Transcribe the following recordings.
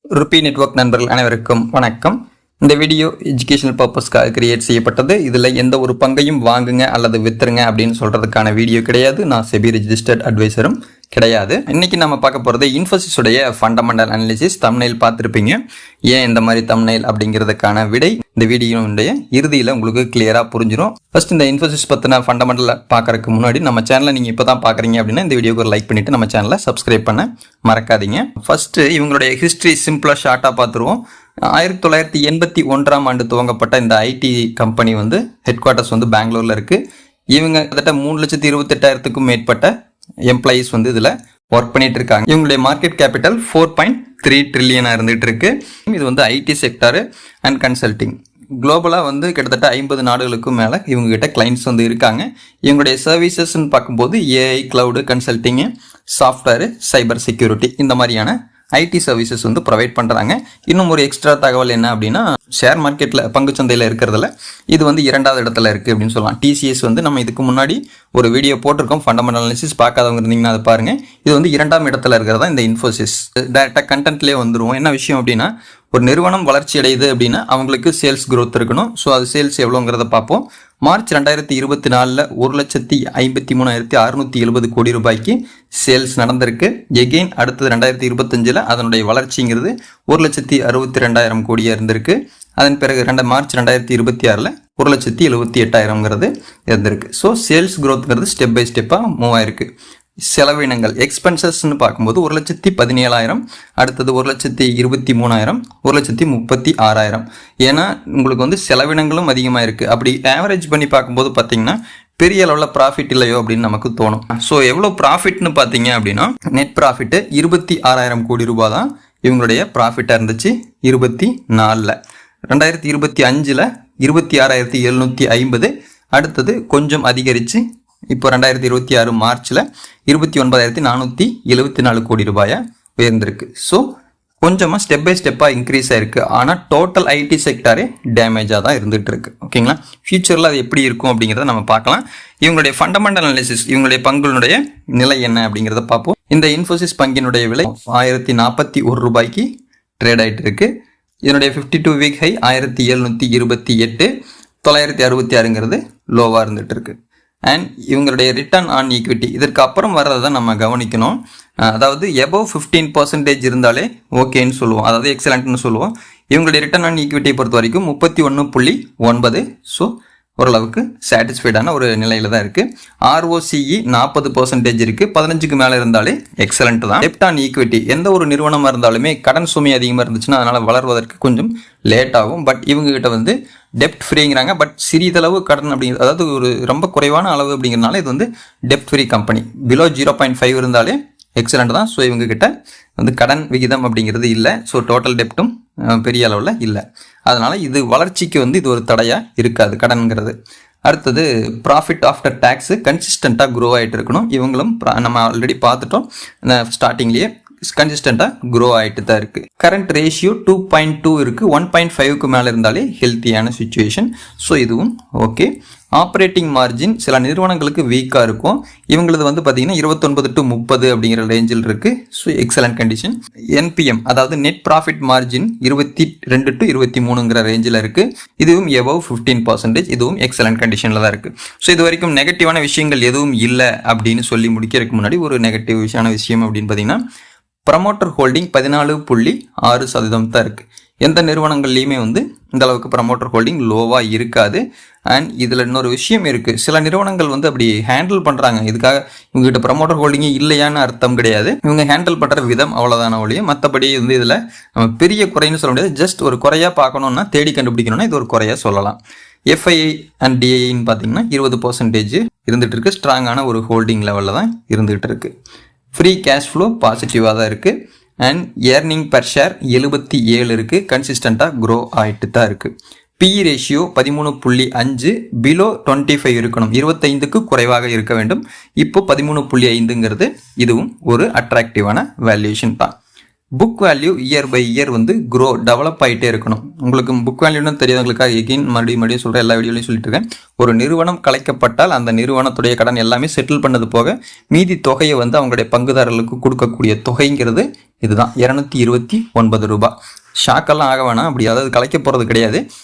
Rupee network நண்பர்கள் அனைவருக்கும் வணக்கம். இந்த வீடியோ எஜுகேஷனல் பர்பஸ்க்காக கிரியேட் செய்யப்பட்டது. இதில் எந்த ஒரு பங்கையும் வாங்குங்க அல்லது வித்துருங்க அப்படின்னு சொல்கிறதுக்கான வீடியோ கிடையாது. நான் செபி ரெஜிஸ்டர்ட் அட்வைசரும் கிடையாது. இன்னைக்கு நம்ம பார்க்க போகிறது இன்ஃபோசிஸ் உடைய ஃபண்டமெண்டல் அனாலிசிஸ். தம்ப்நெயில் பார்த்துருப்பீங்க. ஏன் இந்த மாதிரி தம்ப்நெயில் அப்படிங்கிறதுக்கான விடை இந்த வீடியோனுடைய இறுதியில் உங்களுக்கு கிளியராக புரிஞ்சிடும். ஃபர்ஸ்ட் இந்த இன்ஃபோசிஸ் பற்றின ஃபண்டமெண்டல் பார்க்கறதுக்கு முன்னாடி நம்ம சேனலை நீங்கள் இப்போ தான் பார்க்குறீங்க அப்படின்னா இந்த வீடியோக்கு ஒரு லைக் பண்ணிவிட்டு நம்ம சேனலை சப்ஸ்கிரைப் பண்ண மறக்காதீங்க. ஃபர்ஸ்ட் இவங்களுடைய ஹிஸ்ட்ரி சிம்பிளாக ஷார்ட்டாக பார்த்துருவோம். 1981ஆம் ஆண்டு துவங்கப்பட்ட இந்த ஐடி கம்பெனி ஹெட் குவார்ட்டர்ஸ் பெங்களூர்ல இருக்கு. இவங்க கிட்டத்தட்ட 3,28,000க்கும் மேற்பட்ட எம்ப்ளாயீஸ் இதில் ஒர்க் பண்ணிட்டு இருக்காங்க. இவங்களுடைய மார்க்கெட் கேபிட்டல் 4.3 ட்ரில்லியனாக இருந்துட்டு இருக்கு. இது ஐடி செக்டார் அண்ட் கன்சல்டிங். குளோபலாக கிட்டத்தட்ட 50 நாடுகளுக்கும் மேலே இவங்க கிட்ட கிளைண்ட்ஸ் இருக்காங்க. இவங்களுடைய சர்வீசஸ்ன்னு பார்க்கும்போது AI, cloud, consulting, software, cyber security இந்த மாதிரியான ஐடி சர்வீசஸ் ப்ரொவைட் பண்ணுறாங்க. இன்னும் ஒரு எக்ஸ்ட்ரா தகவல் என்ன அப்படின்னா, ஷேர் மார்க்கெட்டில் பங்குச்சந்தையில் இருக்கிறதுல இது 2வது இடத்துல இருக்குது அப்படின்னு சொல்லலாம். டிசிஎஸ் நம்ம இதுக்கு முன்னாடி ஒரு வீடியோ போட்டிருக்கோம். ஃபண்டமெண்டல் அனாலிசிஸ் பார்க்காதவங்க இருந்தீங்கன்னா அதை பாருங்கள். இது 2ஆம் இடத்துல இருக்கிறதா இந்த இன்ஃபோசிஸ். டைரெக்டாக கண்டென்ட்லேயே வந்துடுவோம். என்ன விஷயம் அப்படின்னா, ஒரு நிறுவனம் வளர்ச்சி அடையுது அப்படின்னா அவங்களுக்கு சேல்ஸ் growth இருக்கணும். ஸோ அது சேல்ஸ் எவ்வளோங்கிறத பார்ப்போம். மார்ச் 2024 1,53,670 கோடி ரூபாய்க்கு சேல்ஸ் நடந்திருக்கு. எகெயின் அடுத்தது 2025 அதனுடைய வளர்ச்சிங்கிறது 1,62,200 கோடியாக இருந்திருக்கு. அதன் பிறகு மார்ச் 2026 1,78,000 இருந்திருக்கு. ஸோ சேல்ஸ் growthங்கிறது ஸ்டெப் பை ஸ்டெப்பாக மூவ் ஆயிருக்கு. செலவினங்கள் எக்ஸ்பென்சஸ்ன்னு பார்க்கும்போது 1,17,000, அடுத்தது 1,23,000, 1,36,000. ஏன்னா உங்களுக்கு செலவினங்களும் அதிகமாக இருக்குது. அப்படி ஆவரேஜ் பண்ணி பார்க்கும்போது பார்த்தீங்கன்னா பெரிய அளவில் ப்ராஃபிட் இல்லையோ அப்படின்னு நமக்கு தோணும். ஸோ எவ்வளோ ப்ராஃபிட்னு பார்த்தீங்க அப்படின்னா, நெட் ப்ராஃபிட்டு 26,000 கோடி ரூபாய் தான் இவங்களுடைய ப்ராஃபிட்டாக இருந்துச்சு 24. 2025 26,750. அடுத்தது கொஞ்சம் அதிகரித்து இப்போ 2026 மார்ச்சில் 29,474 கோடி ரூபாயாக உயர்ந்திருக்கு. ஸோ கொஞ்சமாக ஸ்டெப் பை ஸ்டெப்பாக இன்க்ரீஸ் ஆயிருக்கு. ஆனால் டோட்டல் ஐடி செக்டாரே டேமேஜாக தான் இருந்துகிட்டு இருக்கு. ஓகேங்களா? ஃபியூச்சரில் அது எப்படி இருக்கும் அப்படிங்கிறத நம்ம பார்க்கலாம். இவங்களுடைய ஃபண்டமெண்டல் அனாலிசிஸ், இவங்களுடைய பங்குடைய நிலை என்ன அப்படிங்கிறத பார்ப்போம். இந்த இன்ஃபோசிஸ் பங்கினுடைய விலை 1,041 ரூபாய்க்கு ட்ரேட் ஆகிட்டு இருக்கு. இதனுடைய 52 வீக் ஹை 1,728, 966 லோவாக இருந்துகிட்டு இருக்கு. அண்ட் இவங்களுடைய ரிட்டர்ன் ஆன் ஈக்விட்டி இதற்கு அப்புறம் வர்றதை தான் நம்ம கவனிக்கணும். அதாவது எபவ் 15% இருந்தாலே ஓகேன்னு சொல்லுவோம், அதாவது எக்ஸலண்ட்னு சொல்லுவோம். இவங்களுடைய ரிட்டர்ன் ஆன் ஈக்விட்டியை பொறுத்த வரைக்கும் 31.9. ஸோ ஓரளவுக்கு சாட்டிஸ்ஃபைடான ஒரு நிலையில தான் இருக்குது. ROCE 40% இருக்குது. 15க்கு மேலே இருந்தாலே எக்ஸலண்ட் தான். டெப்ட் ஆன் ஈக்விட்டி எந்த ஒரு நிறுவனமாக இருந்தாலுமே கடன் சுமை அதிகமாக இருந்துச்சுன்னா அதனால் வளர்வதற்கு கொஞ்சம் லேட் ஆகும். பட் இவங்க கிட்ட டெப்ட் ஃப்ரீங்கிறாங்க. பட் சிறிதளவு கடன் அப்படிங்கிறது, அதாவது ஒரு ரொம்ப குறைவான அளவு அப்படிங்கிறனால இது டெப்ட் ஃப்ரீ கம்பெனி. பிலோ 0.5 இருந்தாலே எக்ஸலண்ட் தான். ஸோ இவங்க கிட்ட கடன் விகிதம் அப்படிங்கிறது இல்லை. ஸோ டோட்டல் டெப்ட்டும் பெரிய அளவில் இல்லை. அதனால இது வளர்ச்சிக்கு இது ஒரு தடையாக இருக்காது கடன்கிறது. அடுத்தது ப்ராஃபிட் ஆஃப்டர் டேக்ஸு கன்சிஸ்டண்ட்டாக க்ரோ ஆகிட்டு இருக்கணும். இவங்களும் நம்ம ஆல்ரெடி பார்த்துட்டோம் ஸ்டார்டிங்லேயே கன்சிஸ்டண்ட்டாக க்ரோ ஆகிட்டு தான் இருக்குது. கரண்ட் ரேஷியோ 2.2 இருக்குது. 1.5க்கு மேலே இருந்தாலே ஹெல்த்தியான சுச்சுவேஷன். ஸோ இதுவும் ஓகே. ஆப்ரேட்டிங் மார்ஜின் சில நிறுவனங்களுக்கு வீக்காக இருக்கும். இவங்களது பார்த்தீங்கன்னா 29 to 30 அப்படிங்கிற ரேஞ்சில் இருக்குது. So excellent condition. என்பிஎம் அதாவது நெட் ப்ராஃபிட் மார்ஜின் 22 to 23 ரேஞ்சில் இருக்குது. இதுவும் எபவ் 15%. இதுவும் எக்ஸலண்ட் கண்டிஷனில் தான் இருக்குது. ஸோ இது வரைக்கும் நெகட்டிவான விஷயங்கள் எதுவும் இல்லை அப்படின்னு சொல்லி முடிக்கிறதுக்கு முன்னாடி ஒரு நெகட்டிவான விஷயம் அப்படின்னு பார்த்தீங்கன்னா, ப்ரமோட்டர் ஹோல்டிங் 14.6% தான் இருக்குது. எந்த நிறுவனங்கள்லையுமே இந்த அளவுக்கு ப்ரமோட்டர் ஹோல்டிங் லோவாக இருக்காது. அண்ட் இதில் இன்னொரு விஷயம் இருக்குது. சில நிறுவனங்கள் அப்படி ஹேண்டில் பண்ணுறாங்க. இதுக்காக இவங்ககிட்ட ப்ரமோட்டர் ஹோல்டிங்கே இல்லையான்னு அர்த்தம் கிடையாது. இவங்க ஹேண்டில் பண்ணுற விதம் அவ்வளோதான ஒழிய மற்றபடி இதில் நம்ம பெரிய குறைன்னு சொல்ல முடியாது. ஜஸ்ட் ஒரு குறையாக பார்க்கணுன்னா, தேடி கண்டுபிடிக்கணும்னா இது ஒரு குறையாக சொல்லலாம். FII அண்ட் DIIன்னு பார்த்தீங்கன்னா 20% இருந்துகிட்டு இருக்குது. ஸ்ட்ராங்கான ஒரு ஹோல்டிங் லெவலில் தான் இருந்துகிட்டு இருக்குது. ஃப்ரீ கேஷ் ஃப்ளோ பாசிட்டிவாக தான் இருக்குது. அண்ட் ஏர்னிங் பெர் ஷேர் 77 இருக்குது. கன்சிஸ்டண்ட்டாக க்ரோ ஆகிட்டு தான் இருக்குது. PE ரேஷியோ 13.5, பிலோ 25 இருக்கணும். 25க்கு குறைவாக இருக்க வேண்டும். இப்போ 13.5ங்கிறது இதுவும் ஒரு அட்ராக்டிவான வேல்யூஷன் தான். Book value year by year வந்து டெவலப் ஆகிட்டே இருக்கணும். உங்களுக்கு புக் வேல்யூன்னு தெரியாதவங்களுக்காக எகெயின் மறுபடியும் சொல்கிறேன், எல்லா வீடியோலையும் சொல்லிட்டு இருக்கேன். ஒரு நிறுவனம் கலைக்கப்பட்டால் அந்த நிறுவனத்துடைய கடன் எல்லாமே செட்டில் பண்ணது போக மீதி தொகையை வந்து அவங்களுடைய பங்குதாரர்களுக்கு கொடுக்கக்கூடிய தொகைங்கிறது இதுதான் 229 ரூபாய். ஷாக்கெல்லாம் ஆக வேணாம், அப்படி அதாவது கலைக்க போகிறது கிடையாது.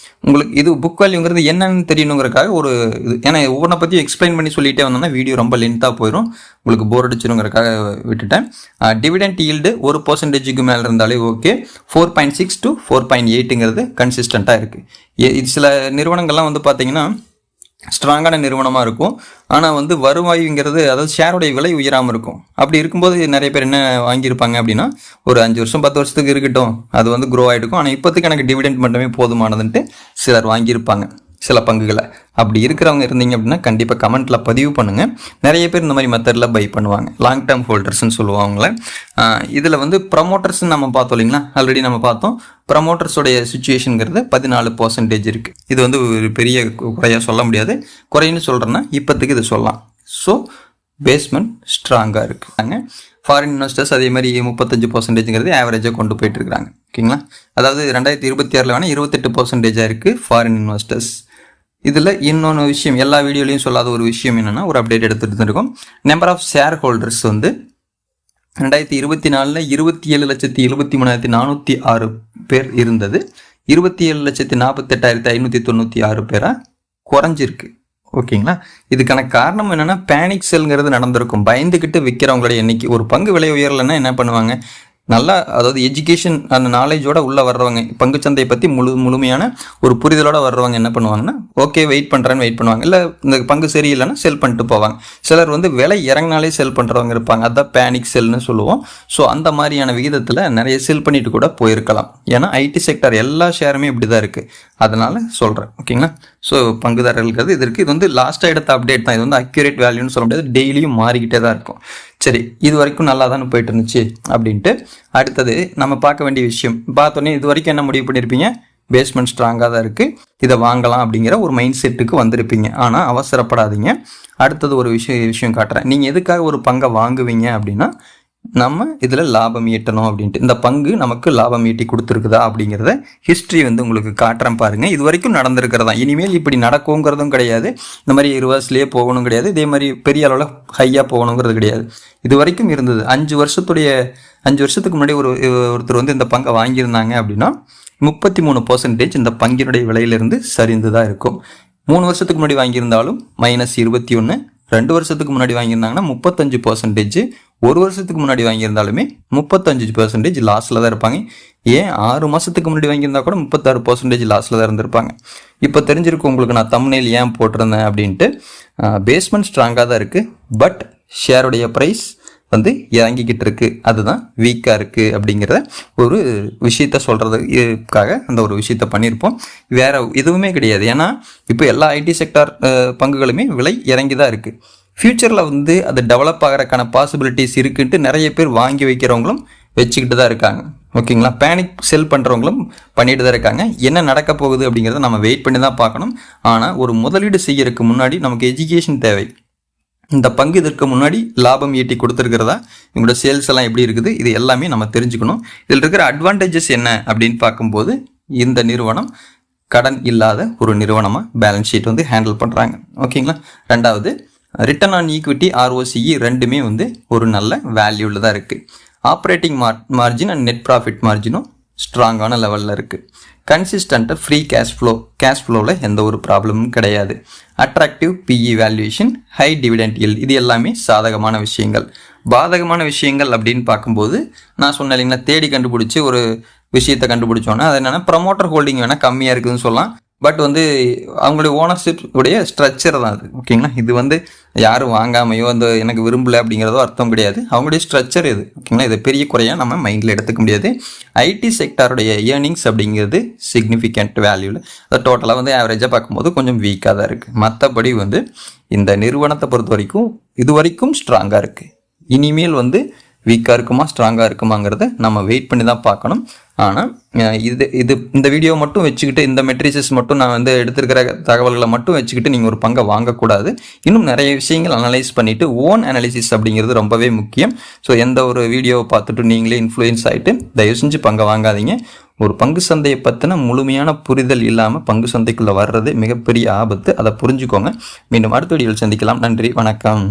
உங்களுக்கு இது புக் வேல்யூங்கிறது என்னன்னு தெரியணுங்கிறக்காக ஒரு இது, ஏன்னா ஒவ்வொன்றை பற்றி எக்ஸ்பிளைன் பண்ணி சொல்லிகிட்டே வந்தோம்னா வீடியோ ரொம்ப லென்த்தாக போயிடும், உங்களுக்கு போர் அடிச்சிருங்கிறக்காக விட்டுட்டேன். டிவிடெண்ட் ஈல்டு 1% மேலே இருந்தாலே ஓகே. 4.6 to 4.8ங்கிறது கன்சிஸ்டண்ட்டாக இருக்குது. இது சில நிறுவனங்கள்லாம் வந்து பார்த்தீங்கன்னா ஸ்ட்ராங்கான நிறுவனமாக இருக்கும், ஆனால் வந்து வருவாய்ங்கிறது அதாவது ஷேருடைய விலை உயராமல் இருக்கும். அப்படி இருக்கும்போது நிறைய பேர் என்ன வாங்கியிருப்பாங்க அப்படின்னா, ஒரு 5 வருஷம் 10 வருஷத்துக்கு இருக்கட்டும், அது வந்து க்ரோ ஆகிருக்கும், ஆனால் இப்போதைக்கு எனக்கு டிவிடெண்ட் மட்டுமே போதுமானதுன்ட்டு சிலர் வாங்கியிருப்பாங்க சில பங்குகளை. அப்படி இருக்கிறவங்க இருந்தீங்க அப்படின்னா கண்டிப்பாக கமெண்ட்டில் பதிவு பண்ணுங்கள். நிறைய பேர் இந்த மாதிரி மெத்தடில் பை பண்ணுவாங்க, லாங் டேர்ம் ஹோல்டர்ஸ்ன்னு சொல்லுவாங்களே. இதில் வந்து ப்ரமோட்டர்ஸ்ன்னு நம்ம பார்த்தோம் இல்லைங்களா, ஆல்ரெடி நம்ம பார்த்தோம். ப்ரமோட்டர்ஸோடைய சுச்சுவேஷனுங்கிறது 14% இருக்குது. இது வந்து ஒரு பெரிய குறையாக சொல்ல முடியாது, குறைன்னு சொல்கிறேன்னா இப்போதைக்கு இது சொல்லலாம். ஸோ பேஸ்மெண்ட் ஸ்ட்ராங்காக இருக்குங்க. ஃபாரின் இன்வெஸ்டர்ஸ் அதே மாதிரி 35%ங்கிறது ஆவரேஜாக கொண்டு போயிட்டு இருக்கிறாங்க. ஓகேங்களா, அதாவது 2026 வேணால் 28% இருக்குது ஃபாரின் இன்வெஸ்டர்ஸ். இதில் இன்னொன்று விஷயம், எல்லா வீடியோலையும் சொல்லாத ஒரு விஷயம் என்னென்னா, ஒரு அப்டேட் எடுத்துகிட்டு இருக்கோம். நம்பர் ஆஃப் ஷேர் ஹோல்டர்ஸ் வந்து 2024 27,73,406 பேர் இருந்தது. 27,48,596 பேராக குறைஞ்சிருக்கு. ஓகேங்களா, இதுக்கான காரணம் என்னென்னா பேனிக் செல்ங்கிறது நடந்திருக்கும். பயந்துக்கிட்டு விற்கிறவங்களுடைய எண்ணிக்கை. ஒரு பங்கு விலை உயரலைன்னா என்ன பண்ணுவாங்க, நல்லா அதாவது எஜுகேஷன் அந்த நாலேஜோட உள்ளே வர்றவங்க, பங்குச்சந்தையை பற்றி முழுமையான ஒரு புரிதலோடு வர்றவங்க என்ன பண்ணுவாங்கன்னா, ஓகே வெயிட் பண்ணுவாங்க. இல்லை இந்த பங்கு சரியில்லைன்னா செல் பண்ணிட்டு போவாங்க. சிலர் வந்து விலை இறங்கினாலே செல் பண்ணுறவங்க இருப்பாங்க, அதுதான் பேனிக் செல்னு சொல்லுவோம். ஸோ அந்த மாதிரியான விகிதத்தில் நிறைய செல் பண்ணிட்டு கூட போயிருக்கலாம். ஏன்னா ஐடி செக்டர் எல்லா ஷேருமே இப்படி தான் இருக்குது, அதனால் சொல்கிறேன். ஓகேங்களா, ஸோ பங்குதாரர்களுக்கு இது இருக்குது. இது வந்து லாஸ்ட்டாக எடுத்த அப்டேட் தான், இது வந்து அக்யூரேட் வேல்யூன்னு சொல்ல முடியாது, டெய்லியும் மாறிக்கிட்டே தான் இருக்கும். சரி, இது வரைக்கும் நல்லா தானே போயிட்டு இருந்துச்சு அப்படின்ட்டு அடுத்தது நம்ம பார்க்க வேண்டிய விஷயம் பார்த்தோன்னே, இது வரைக்கும் என்ன முடிவு பண்ணியிருப்பீங்க, பேஸ்மெண்ட் ஸ்ட்ராங்காக தான் இருக்குது, இதை வாங்கலாம் அப்படிங்கிற ஒரு மைண்ட் செட்டுக்கு வந்திருப்பீங்க. ஆனால் அவசரப்படாதீங்க. அடுத்தது ஒரு விஷயம் காட்டுறேன். நீங்கள் எதுக்காக ஒரு பங்கை வாங்குவீங்க அப்படின்னா, நம்ம இதில் லாபம் ஈட்டணும் அப்படின்ட்டு. இந்த பங்கு நமக்கு லாபம் ஈட்டி கொடுத்துருக்குதா அப்படிங்கிறத ஹிஸ்ட்ரி வந்து உங்களுக்கு காட்டுறேன் பாருங்கள். இது வரைக்கும் நடந்திருக்கிறதா, இனிமேல் இப்படி நடக்குங்கிறதும் கிடையாது, இந்த மாதிரி ரிவர்ஸ்லேயே போகணும் கிடையாது, இதே மாதிரி பெரிய அளவில் ஹையாக போகணுங்கிறது கிடையாது. இது வரைக்கும் இருந்தது 5 வருஷத்துக்கு முன்னாடி ஒருத்தர் வந்து இந்த பங்கை வாங்கியிருந்தாங்க அப்படின்னா 33% இந்த பங்கினுடைய விலையிலிருந்து சரிந்து தான் இருக்கும். 3 வருஷத்துக்கு முன்னாடி வாங்கியிருந்தாலும் -21, 2 வருஷத்துக்கு முன்னாடி வாங்கியிருந்தாங்கன்னா 35%, 1 வருஷத்துக்கு முன்னாடி வாங்கியிருந்தாலுமே 35% லாஸில் தான் இருப்பாங்க. ஏன் 6 மாதத்துக்கு முன்னாடி வாங்கியிருந்தா கூட 36% லாஸில் தான் இருந்திருப்பாங்க. இப்போ தெரிஞ்சிருக்கும் உங்களுக்கு நான் தம்ப்நெயில் ஏன் போட்டிருந்தேன் அப்படின்ட்டு. பேஸ்மெண்ட் ஸ்ட்ராங்காக தான் இருக்குது, பட் ஷேருடைய ப்ரைஸ் வந்து இறங்கிக்கிட்டு இருக்குது, அதுதான் வீக்காக இருக்குது அப்படிங்கிறத ஒரு விஷயத்த சொல்கிறதுக்காக அந்த ஒரு விஷயத்த பண்ணியிருப்போம். வேறு எதுவுமே கிடையாது. ஏன்னா இப்போ எல்லா ஐடி செக்டார் பங்குகளுமே விலை இறங்கி தான் இருக்குது. ஃப்யூச்சரில் வந்து அது டெவலப் ஆகிறதுக்கான பாசிபிலிட்டிஸ் இருக்குன்ட்டு நிறைய பேர் வாங்கி வைக்கிறவங்களும் வச்சுக்கிட்டு தான் இருக்காங்க. ஓகேங்களா, பேனிக் செல் பண்ணுறவங்களும் பண்ணிட்டு தான் இருக்காங்க. என்ன நடக்க போகுது அப்படிங்கிறத நம்ம வெயிட் பண்ணி தான் பார்க்கணும். ஆனால் ஒரு முதலீடு செய்யறதுக்கு முன்னாடி நமக்கு எஜுகேஷன் தேவை. இந்த பங்கு இதற்கு முன்னாடி லாபம் ஈட்டி கொடுத்துருக்கிறதா, இவங்களோட சேல்ஸ் எல்லாம் எப்படி இருக்குது, இது எல்லாமே நம்ம தெரிஞ்சுக்கணும். இதில் இருக்கிற அட்வான்டேஜஸ் என்ன அப்படின்னு பார்க்கும்போது, இந்த நிறுவனம் கடன் இல்லாத ஒரு நிறுவனமாக பேலன்ஸ் ஷீட் வந்து ஹேண்டில் பண்ணுறாங்க. ஓகேங்களா, ரெண்டாவது ரிட்டர்ன் ஆன் ஈக்விட்டி ROCE ரெண்டுமே வந்து ஒரு நல்ல வேல்யூவில் தான் இருக்குது. Operating margin and net profit மார்ஜினும் ஸ்ட்ராங்கான லெவலில் இருக்குது. கன்சிஸ்டண்ட்டாக ஃப்ரீ கேஷ் ஃப்ளோவில் எந்த ஒரு ப்ராப்ளமும் கிடையாது. Attractive PE valuation, high dividend yield, இது எல்லாமே சாதகமான விஷயங்கள். பாதகமான விஷயங்கள் அப்படின்னு பார்க்கும்போது நான் சொன்னேன் இல்லைங்களா, தேடி கண்டுபிடிச்சி ஒரு விஷயத்தை கண்டுபிடிச்சோன்னா அது என்னென்னா ப்ரமோட்டர் ஹோல்டிங் வேணால் கம்மியாக இருக்குதுன்னு சொல்லலாம். பட் வந்து அவங்களுடைய ஓனர்ஷிப் உடைய ஸ்ட்ரக்சர் தான் அது. ஓகேங்களா, இது வந்து யாரும் வாங்காமையோ அந்த எனக்கு விரும்பலை அப்படிங்கிறதோ அர்த்தம் கிடையாது, அவங்களுடைய ஸ்ட்ரக்சர் இது. ஓகேங்களா, இது பெரிய குறையாக நம்ம மைண்டில் எடுத்துக்க முடியாது. ஐடி செக்டாருடைய ஏர்னிங்ஸ் அப்படிங்கிறது சிக்னிஃபிகண்ட் வேல்யூவில், அதை டோட்டலாக வந்து ஆவரேஜாக பார்க்கும்போது கொஞ்சம் வீக்காக தான் இருக்குது. மற்றபடி வந்து இந்த நிறுவனத்தை பொறுத்த வரைக்கும் இது வரைக்கும் ஸ்ட்ராங்காக இருக்குது. இனிமேல் வந்து வீக்காக இருக்குமா ஸ்ட்ராங்காக இருக்குமாங்கிறத நம்ம வெயிட் பண்ணி தான் பார்க்கணும். ஆனால் இந்த வீடியோ மட்டும் வச்சுக்கிட்டு, இந்த மெட்ரிசஸ் மட்டும் நான் வந்து எடுத்திருக்கிற தகவல்களை மட்டும் வச்சுக்கிட்டு நீங்கள் ஒரு பங்கை வாங்கக்கூடாது. இன்னும் நிறைய விஷயங்கள் அனலைஸ் பண்ணிவிட்டு ஓன் அனாலிசிஸ் அப்படிங்கிறது ரொம்பவே முக்கியம். ஸோ எந்த ஒரு வீடியோவை பார்த்துட்டு நீங்களே இன்ஃப்ளூயன்ஸ் ஆகிட்டு தயவு செஞ்சு பங்கை வாங்காதீங்க. ஒரு பங்கு சந்தையை பற்றின முழுமையான புரிதல் இல்லாமல் பங்கு சந்தைக்குள்ளே வர்றது மிகப்பெரிய ஆபத்து. அதை புரிஞ்சுக்கோங்க. மீண்டும் அடுத்த வீடியோவில் சந்திக்கலாம். நன்றி, வணக்கம்.